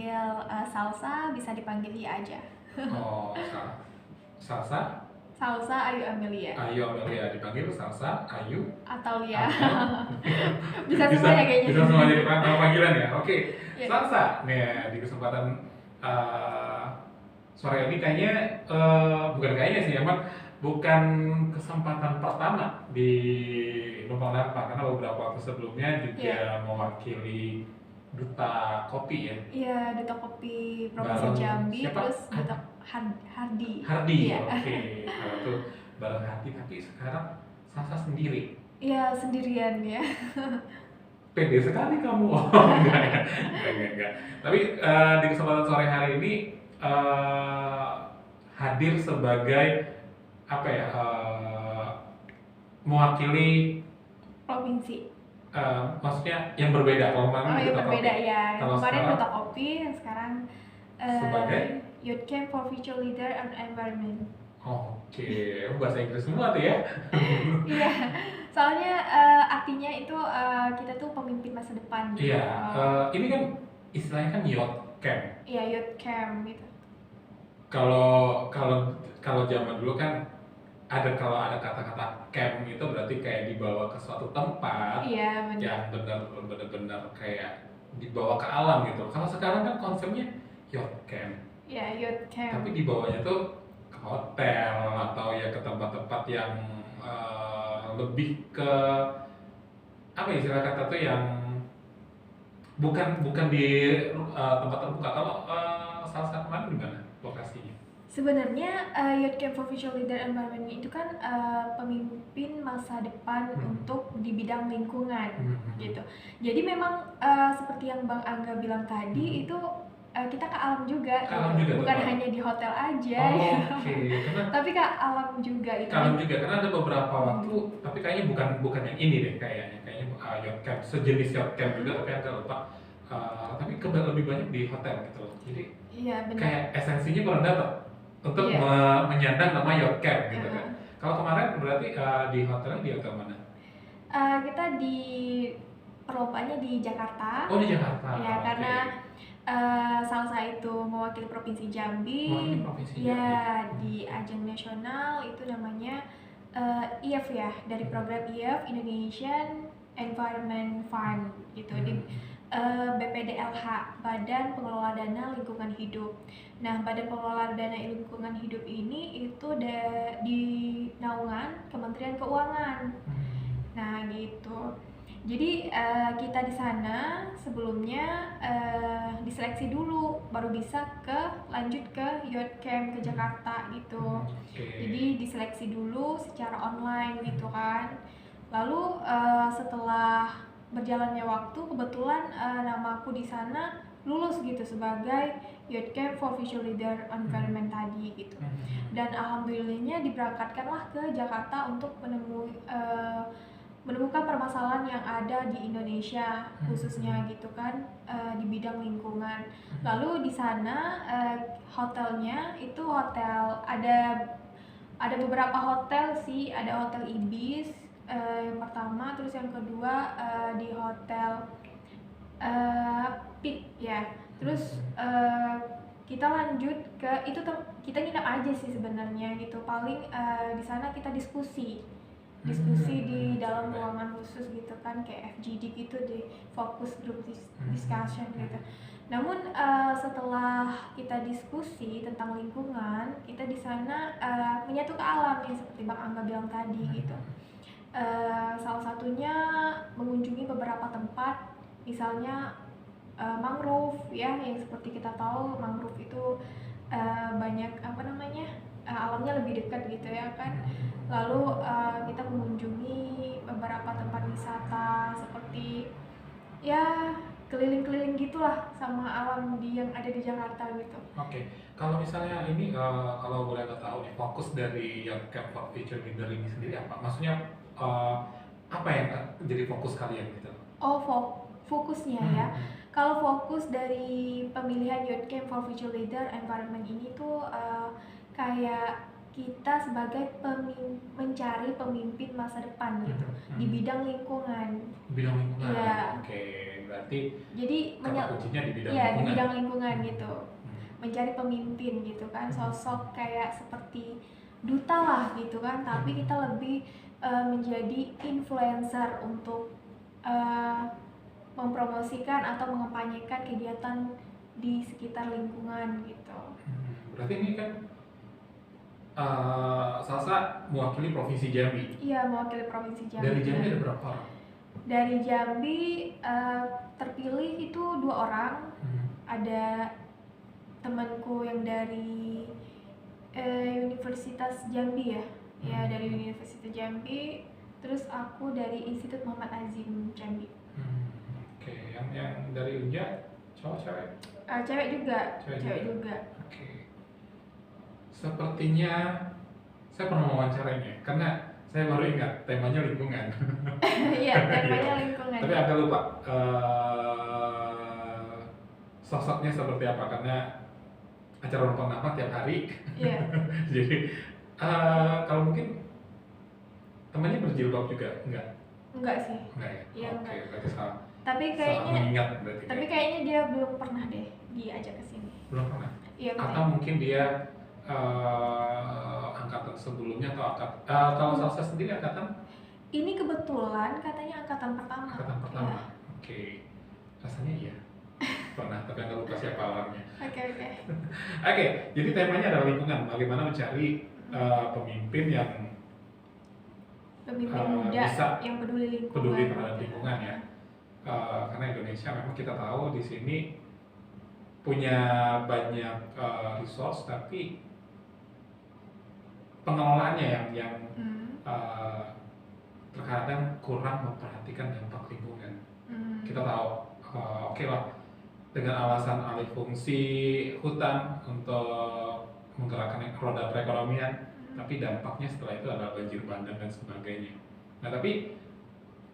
dipanggil Salsa, bisa dipanggil Lia aja. Oh, Salsa, Salsa Ayu Amelia Ayu Amelia, dipanggil Salsa, Ayu, atau Lia. atau Bisa bisa semuanya kayaknya. bisa semua jadi nama panggilan ya. Oke, Ya. Salsa. Nih di kesempatan sore ini kayaknya bukan kayaknya sih, emang bukan kesempatan pertama di Numpang Dapat karena beberapa waktu sebelumnya juga mewakili Duta Kopi ya. Iya, Duta Kopi Provinsi Bareng Jambi, siapa? terus Duta Hardi. Hardi, Iya. oke. Kalau tuh bareng Hardi, tapi sekarang Salsa sendiri. Iya, sendirian ya. Pede sekali kamu. Oh, enggak ya. Enggak. Tapi di kesempatan sore hari ini hadir sebagai apa ya? Mewakili Provinsi. maksudnya yang berbeda. Kalau kemarin yang Duta berbeda Kopi. ya. Kalau Kemarin sekarang Duta Kopi, yang sekarang sebagai Youth Camp for Future Leader and Environment. Oke, bahasa Inggris semua tuh ya. Iya, soalnya artinya itu kita tuh pemimpin masa depan gitu. Iya, ini kan istilahnya kan youth camp. Iya, Youth Camp gitu. Kalau kalau kalau zaman dulu kan kalau ada kata-kata camp itu berarti kayak dibawa ke suatu tempat Iya, benar. yang benar-benar kayak dibawa ke alam gitu. Kalau sekarang kan konsepnya youth camp, Iya, Youth Camp. tapi dibawanya tuh ke hotel atau ya ke tempat-tempat yang lebih ke apa ya istilah kata tuh yang bukan di tempat terbuka. Kalau salah satu kemarin di mana lokasinya? Sebenarnya Youth Camp for Future Leader Environment itu kan pemimpin masa depan untuk di bidang lingkungan gitu. Jadi memang seperti yang Bang Angga bilang tadi itu kita ke alam juga, Alam gitu. juga Bukan tuh, hanya di hotel aja, Oke, karena tapi ke alam juga itu. ke alam juga karena ada beberapa waktu, tapi kayaknya bukan yang ini deh kayaknya yacht camp sejenis yacht camp juga tapi agak lupa. Tapi lebih banyak di hotel gitu loh. Jadi Iya, benar. kayak esensinya kurang dapat untuk menyandang nama yacht camp gitu kan. Kalau kemarin berarti di hotel mana? Kita di perlombaannya di Jakarta. Oh, di Jakarta. Ya, Oke. karena Salsa itu mewakili Provinsi Jambi. Mewakili Provinsi Ya, di ajang nasional itu namanya IEF ya, dari program IEF Indonesian Environment Fund gitu. Di BPDLH, Badan Pengelola Dana Lingkungan Hidup. Nah, Badan Pengelola Dana Lingkungan Hidup ini itu di naungan Kementerian Keuangan. Nah, gitu. Jadi kita di sana sebelumnya diseleksi dulu, baru bisa lanjut ke Youth Camp ke Jakarta gitu. Jadi diseleksi dulu secara online gitu kan. Lalu setelah berjalannya waktu, kebetulan namaku di sana lulus gitu sebagai Youth Camp for Future Leader Environment tadi gitu. Dan alhamdulillahnya diberangkatkanlah ke Jakarta untuk menemukan permasalahan yang ada di Indonesia khususnya gitu kan, di bidang lingkungan. Lalu di sana hotelnya itu ada beberapa hotel sih, ada Hotel Ibis yang pertama, terus yang kedua di Hotel Peak ya. Terus kita lanjut ke itu kita nginep aja sih sebenarnya gitu. Paling di sana kita diskusi di dalam ruangan khusus gitu kan, kayak FGD gitu, di focus group discussion gitu. Namun setelah kita diskusi tentang lingkungan, kita di sana menyatu ke alam yang seperti Bang Angga bilang tadi gitu. Salah satunya mengunjungi beberapa tempat, misalnya mangrove ya, yang seperti kita tahu mangrove itu banyak alamnya lebih dekat gitu ya kan. Lalu kita mengunjungi beberapa tempat wisata seperti ya keliling-keliling gitulah sama alam yang ada di Jakarta gitu. Oke. Kalau misalnya ini kalau boleh tahu nih, fokus dari Youth Camp for Future Leader ini sendiri apa? Maksudnya apa yang jadi fokus kalian gitu? Oh, fokusnya ya. Kalau fokus dari pemilihan Youth Camp for Future Leader Environment ini tuh kayak kita sebagai mencari pemimpin masa depan gitu di bidang lingkungan. Bidang lingkungan. Iya. Oke. berarti Jadi kata kuncinya di bidang ya di lingkungan. bidang lingkungan gitu. Mencari pemimpin gitu kan, sosok kayak seperti duta lah gitu kan, tapi kita lebih menjadi influencer untuk mempromosikan atau mengempanyekan kegiatan di sekitar lingkungan gitu. Berarti ini kan Salsa mewakili Provinsi Jambi. Iya, mewakili Provinsi Jambi. Dari Jambi ada berapa orang? Dari Jambi terpilih itu 2 orang. Ada temanku yang dari Universitas Jambi ya. Ya, dari Universitas Jambi. Terus aku dari Institut Muhammad Azim Jambi. Oke, yang dari Unja cowok cewek? Cewek juga. Cewek juga. Oke. Sepertinya saya pernah mewawancarainya karena saya baru ingat temanya lingkungan. Iya, temanya lingkungan. Tapi agak lupa sosoknya seperti apa karena acara numpang nama tiap hari. Iya. Jadi kalau mungkin temannya berjilbab juga enggak? Enggak sih. Enggak ya? Iya, Oke, enggak. berarti salah. Tapi kayaknya mengingat berarti. Tapi kayaknya dia belum pernah deh diajak ke sini. Belum pernah. Iya, atau mungkin dia angkatan sebelumnya atau kalau Salsa sendiri angkatan? Ini kebetulan katanya angkatan pertama. Angkatan pertama. Ya. Oke. Rasanya iya. Pernah, tapi nggak lupa siapa orangnya. Oke, jadi temanya adalah lingkungan. Bagaimana mencari pemimpin yang muda bisa yang peduli lingkungan. Peduli terhadap lingkungan ya. Karena Indonesia memang kita tahu di sini punya banyak resource, tapi pengelolaannya yang terkadang kurang memperhatikan dampak lingkungan. Kita tahu, oke lah, dengan alasan alih fungsi hutan untuk menggerakkan roda perekonomian, tapi dampaknya setelah itu adalah banjir bandang dan sebagainya. Nah, tapi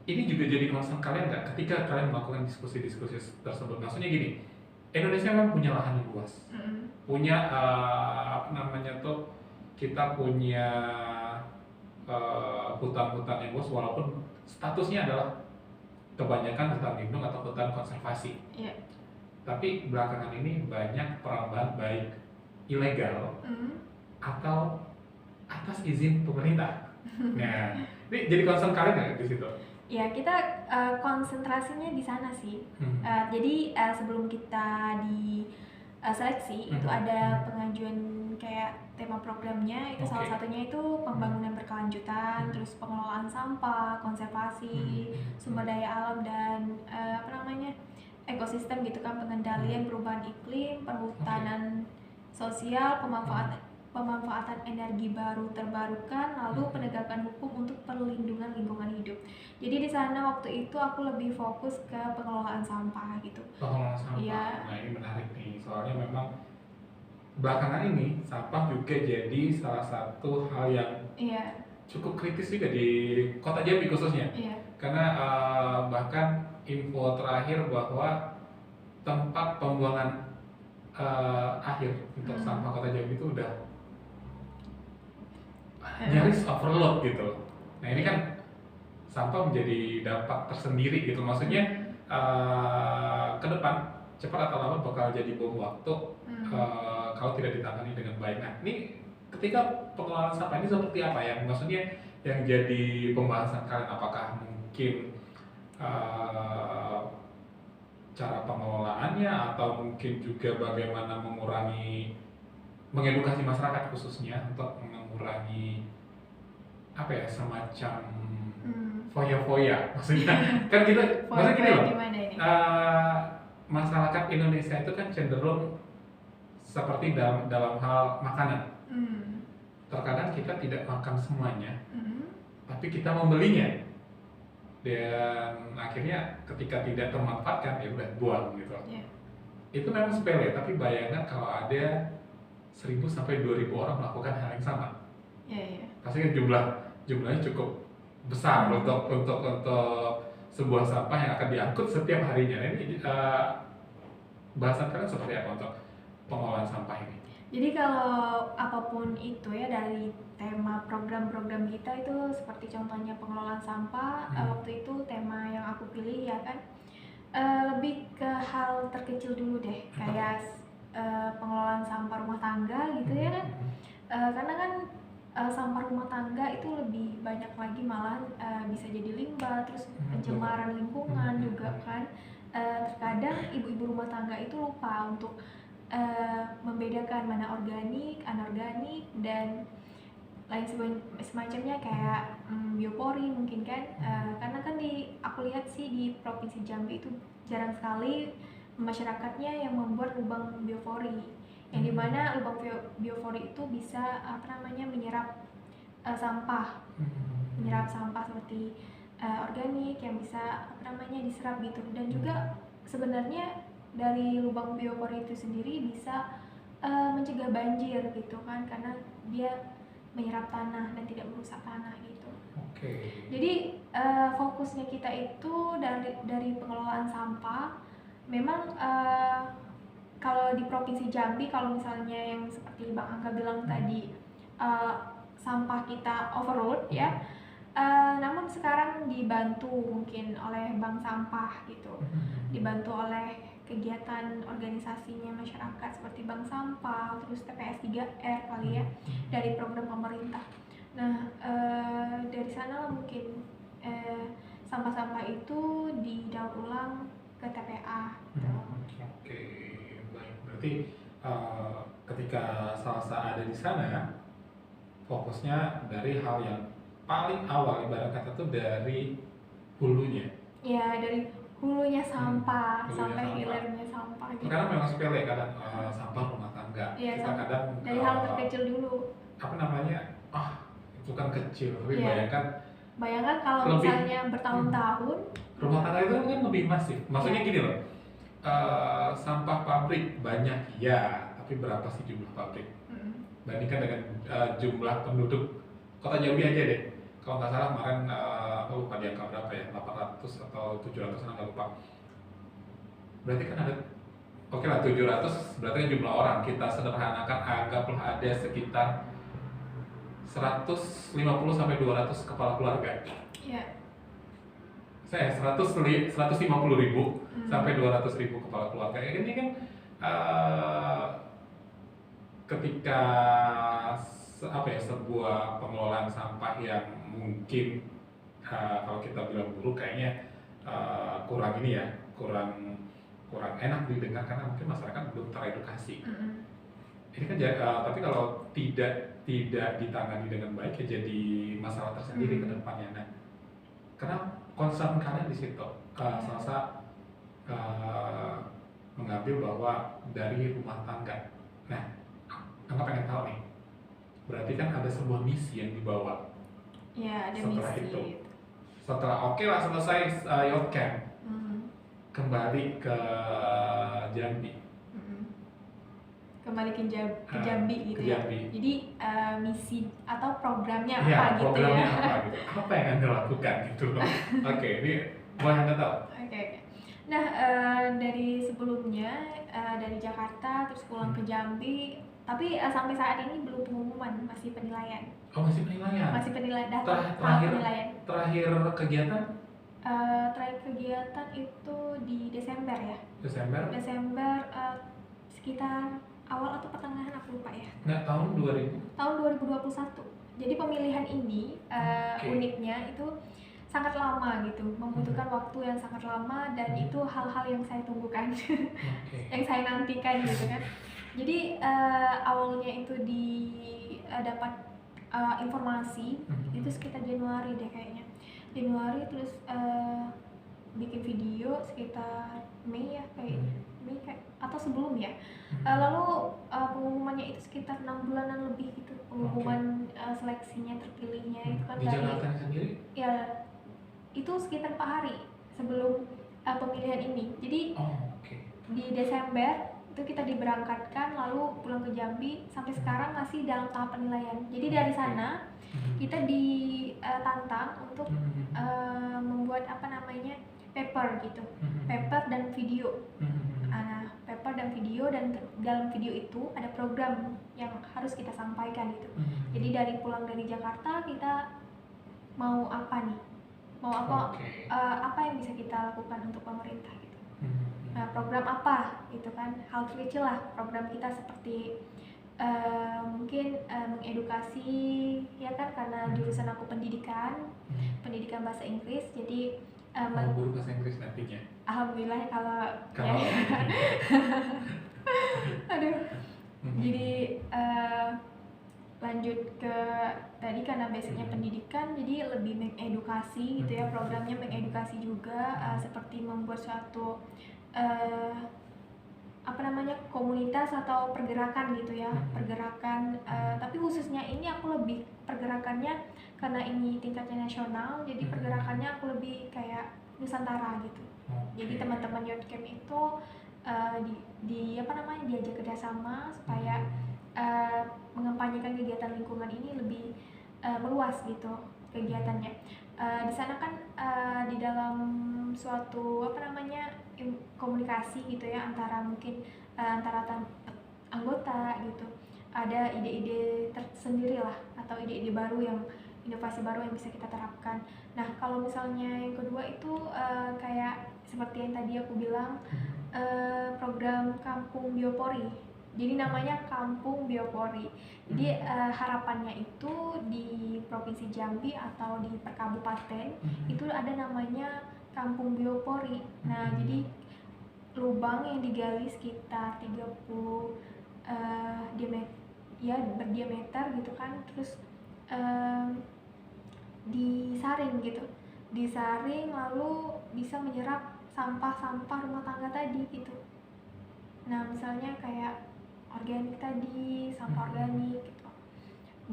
ini juga jadi concern kalian nggak ketika kalian melakukan diskusi-diskusi tersebut? Maksudnya gini, Indonesia memang punya lahan yang luas, punya kita punya hutan-hutan yang luas, walaupun statusnya adalah kebanyakan hutan lindung atau hutan konservasi. Yeah. Tapi belakangan ini banyak perambahan baik ilegal atau atas izin pemerintah. Nah, ini jadi concern kalian nggak di situ? Ya, kita konsentrasinya di sana sih. Jadi sebelum kita di seleksi itu ada pengajuan kayak tema programnya, itu salah satunya itu pembangunan berkelanjutan, terus pengelolaan sampah, konservasi, sumber daya alam dan ekosistem gitu kan, pengendalian perubahan iklim, perhutanan sosial, pemanfaatan energi baru terbarukan, lalu penegakan hukum untuk perlindungan lingkungan hidup. Jadi di sana waktu itu aku lebih fokus ke pengelolaan sampah gitu. Pengelolaan sampah. Ya. Nah, ini menarik nih. Soalnya memang belakangan ini sampah juga jadi salah satu hal yang cukup kritis juga di Kota Jambi khususnya. Karena bahkan info terakhir bahwa tempat pembuangan akhir untuk sampah Kota Jambi itu udah nyaris overload gitu. Nah, ini kan sampah menjadi dampak tersendiri gitu. Maksudnya ke depan cepat atau lambat bakal jadi bom waktu kalau tidak ditangani dengan baik. Nah, ini ketika pengelolaan sampah ini seperti apa ya? Maksudnya yang jadi pembahasan kalian, apakah mungkin cara pengelolaannya atau mungkin juga bagaimana mengedukasi masyarakat khususnya untuk mengurangi semacam foya-foya, maksudnya kan kita maksudnya gini loh, masyarakat Indonesia itu kan cenderung seperti dalam hal makanan, terkadang kita tidak makan semuanya, tapi kita membelinya dan akhirnya ketika tidak termanfaatkan ya udah buang gitu. Itu memang sepele, tapi bayangkan kalau ada 1.000 sampai 2.000 orang melakukan hal yang sama. Pasti kan jumlahnya cukup besar untuk sebuah sampah yang akan diangkut setiap harinya. Ini bahasan kalian seperti apa untuk pengelolaan sampah ini? Jadi kalau apapun itu ya, dari tema program-program kita itu seperti contohnya pengelolaan sampah, waktu itu tema yang aku pilih ya kan Lebih ke hal terkecil dulu deh, kayak pengelolaan sampah rumah tangga gitu ya kan. Karena kan sampah rumah tangga itu lebih banyak lagi malahan bisa jadi limbah, terus pencemaran lingkungan juga kan. Terkadang ibu-ibu rumah tangga itu lupa untuk membedakan mana organik, anorganik, dan lain semacamnya kayak biopori mungkin kan. Karena kan aku lihat sih di Provinsi Jambi itu jarang sekali masyarakatnya yang membuat lubang biopori, yang dimana lubang biopori itu bisa menyerap sampah seperti organik yang bisa diserap gitu. Dan juga sebenarnya dari lubang biopori itu sendiri bisa mencegah banjir gitu kan, karena dia menyerap tanah dan tidak merusak tanah gitu. Jadi fokusnya kita itu dari pengelolaan sampah. Memang kalau di Provinsi Jambi, kalau misalnya yang seperti Bang Angga bilang tadi, sampah kita overload ya. Namun sekarang dibantu mungkin oleh bank sampah gitu, dibantu oleh kegiatan organisasinya masyarakat seperti bank sampah, terus TPS 3R kali ya, dari program pemerintah. Nah dari sana mungkin sampah-sampah itu didaur ulang ke TPA gitu. Oke, baik. Berarti ketika Salsa ada di sana, fokusnya dari hal yang paling awal, ibarat kata tuh dari hulunya. Ya, dari hulunya sampah sampai hilirnya sampah gitu. Karena memang sepele kadang sampah rumah tangga. Iya, kita kadang dari hal terkecil dulu. Itu kan kecil, tapi Iya. Bayangkan kalau lebih, misalnya bertahun-tahun rumah tangga itu kan lebih masif. Maksudnya gini loh, sampah pabrik banyak ya, tapi berapa sih jumlah pabrik? Bandingkan dengan jumlah penduduk kota Jambi aja deh. Kalau nggak salah kemarin aku lupa di angka berapa ya, 800 atau 700, nggak lupa. Berarti kan ada, oke lah 700, berarti kan jumlah orang. Kita sederhanakan, anggaplah ada sekitar 150 sampai 200 kepala keluarga. Iya. Saya 150.000 sampai 200.000 kepala keluarga. Ini kan ketika sebuah pengelolaan sampah yang mungkin kalau kita bilang buruk kayaknya kurang enak didengar karena mungkin masyarakat belum teredukasi. Ini kan tapi kalau tidak ditangani dengan baik ya jadi masalah tersendiri ke depannya. Nah, karena concern kalian di situ, Salsa mengambil bahwa dari rumah tangga. Nah, Angga pengen tahu nih, berarti kan ada sebuah misi yang dibawa. Iya, ada setelah misi. Itu, setelah selesai youth camp, kembali ke Jambi. Kembali ke Jambi gitu ya. Jadi misi atau programnya ya, apa gitu ya? Apa gitu? Apa yang Anda lakukan gitu loh? Oke, ini boleh Anda tahu? Oke. Nah dari sebelumnya dari Jakarta terus pulang ke Jambi. Tapi sampai saat ini belum pengumuman, masih penilaian. Oh, masih penilaian? Masih penilaian, data penilaian. Terakhir kegiatan? Terakhir kegiatan itu di Desember ya. Desember sekitar awal atau pertengahan, aku lupa ya. Nggak, tahun 2021. Jadi pemilihan ini uniknya itu sangat lama gitu, membutuhkan waktu yang sangat lama, dan itu hal-hal yang saya tunggukan, yang saya nantikan gitu kan. Jadi awalnya itu dapat informasi itu sekitar Januari deh kayaknya. Januari, terus bikin video sekitar Mei ya kayaknya. Mei atau sebelum ya. Lalu pengumumannya itu sekitar 6 bulanan lebih gitu. Pengumuman seleksinya, terpilihnya itu kan di Jakarta sendiri? Ya, itu sekitar 4 hari sebelum pemilihan ini. Jadi di Desember itu kita diberangkatkan, lalu pulang ke Jambi, sampai sekarang masih dalam tahap penilaian. Jadi dari sana kita ditantang untuk membuat paper gitu, paper dan video. Nah, paper dan video, dan dalam video itu ada program yang harus kita sampaikan gitu. Jadi dari pulang dari Jakarta kita mau apa nih? Mau apa? Apa yang bisa kita lakukan untuk pemerintah gitu. Nah, program apa gitu kan, hal kecil lah program kita seperti mungkin mengedukasi ya kan, karena jurusan aku pendidikan bahasa Inggris, jadi Mau guru bahasa Inggris nantinya. alhamdulillah kalau ya. Kalau Aduh, jadi lanjut ke tadi, karena basicnya pendidikan, jadi lebih mengedukasi gitu ya, programnya mengedukasi juga, seperti membuat suatu apa namanya, komunitas atau pergerakan gitu ya, pergerakan, tapi khususnya ini aku lebih pergerakannya karena ini tingkatnya nasional, jadi pergerakannya aku lebih kayak Nusantara gitu. Jadi teman-teman youth camp itu di apa namanya, diajak kerjasama supaya mengempanyekan kegiatan lingkungan ini lebih meluas gitu kegiatannya. Di sana kan di dalam suatu apa namanya, komunikasi gitu ya, antara mungkin antara anggota gitu, ada ide-ide tersendiri lah, atau ide-ide baru, yang inovasi baru yang bisa kita terapkan. Nah, kalau misalnya yang kedua itu kayak seperti yang tadi aku bilang, program Kampung Biopori. Jadi namanya Kampung Biopori. Jadi harapannya itu di Provinsi Jambi atau di per kabupaten itu ada namanya Kampung Biopori. Nah, jadi lubang yang digali sekitar 30 berdiameter gitu kan, terus disaring gitu. Disaring lalu bisa menyerap sampah-sampah rumah tangga tadi gitu. Nah, misalnya kayak organik tadi, sampah organik gitu.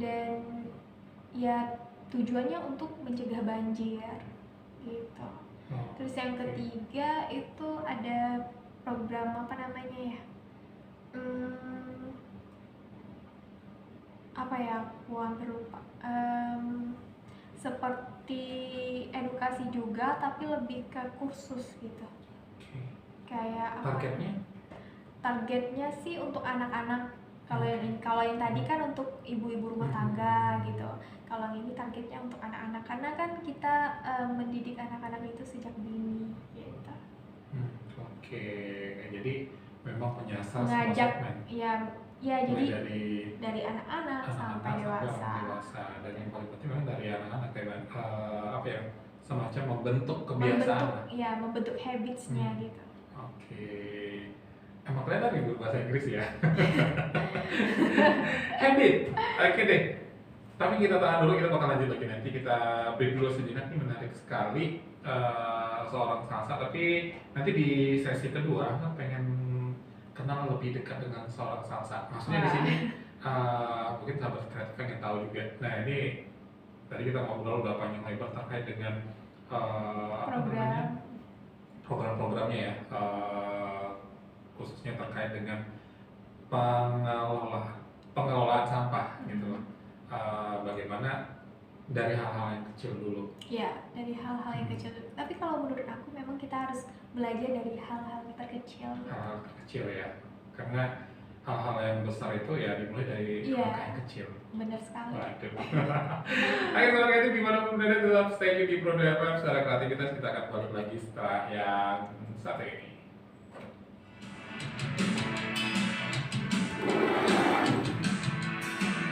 Dan ya tujuannya untuk mencegah banjir gitu. Terus yang ketiga itu ada program apa namanya ya, apa ya, aku hampir lupa, seperti edukasi juga tapi lebih ke kursus gitu. Kayak targetnya sih untuk anak-anak. Kalau yang tadi kan untuk ibu-ibu rumah tangga gitu. Kalau yang ini targetnya untuk anak-anak, karena kan kita mendidik anak-anak itu sejak dini gitu. Jadi memang menyasar Mengajak semua segmen. Ya jadi dari anak-anak sampai dewasa. Dan yang paling penting memang dari anak-anak kayak apa ya, semacam membentuk kebiasaan. Membentuk habitsnya gitu. Emang kelihatan nih guru bahasa Inggris ya. Habit. Oke deh. Tapi kita tahan dulu, kita bakal lanjut lagi nanti. Kita break dulu sejenak, ini menarik sekali seorang salsa. Tapi nanti di sesi kedua aku pengen kenal lebih dekat dengan seorang salsa. Maksudnya di sini mungkin sahabat kreatif pengen tahu juga. Nah, ini tadi kita ngobrol udah panjang lebar terkait dengan program-programnya ya, khususnya terkait dengan pengelolaan sampah gitu. Bagaimana dari hal-hal yang kecil dulu. Ya, dari hal-hal yang kecil dulu. Tapi kalau menurut aku memang kita harus belajar dari hal-hal terkecil. Hal-hal kecil ya, karena hal-hal yang besar itu ya dimulai dari hal yang kecil. Benar sekali. Waduh. Oke, sobat kreatif, gimana pun tetap stay di Pro FM. Secara kreativitas kita akan balik lagi setelah yang satu ini.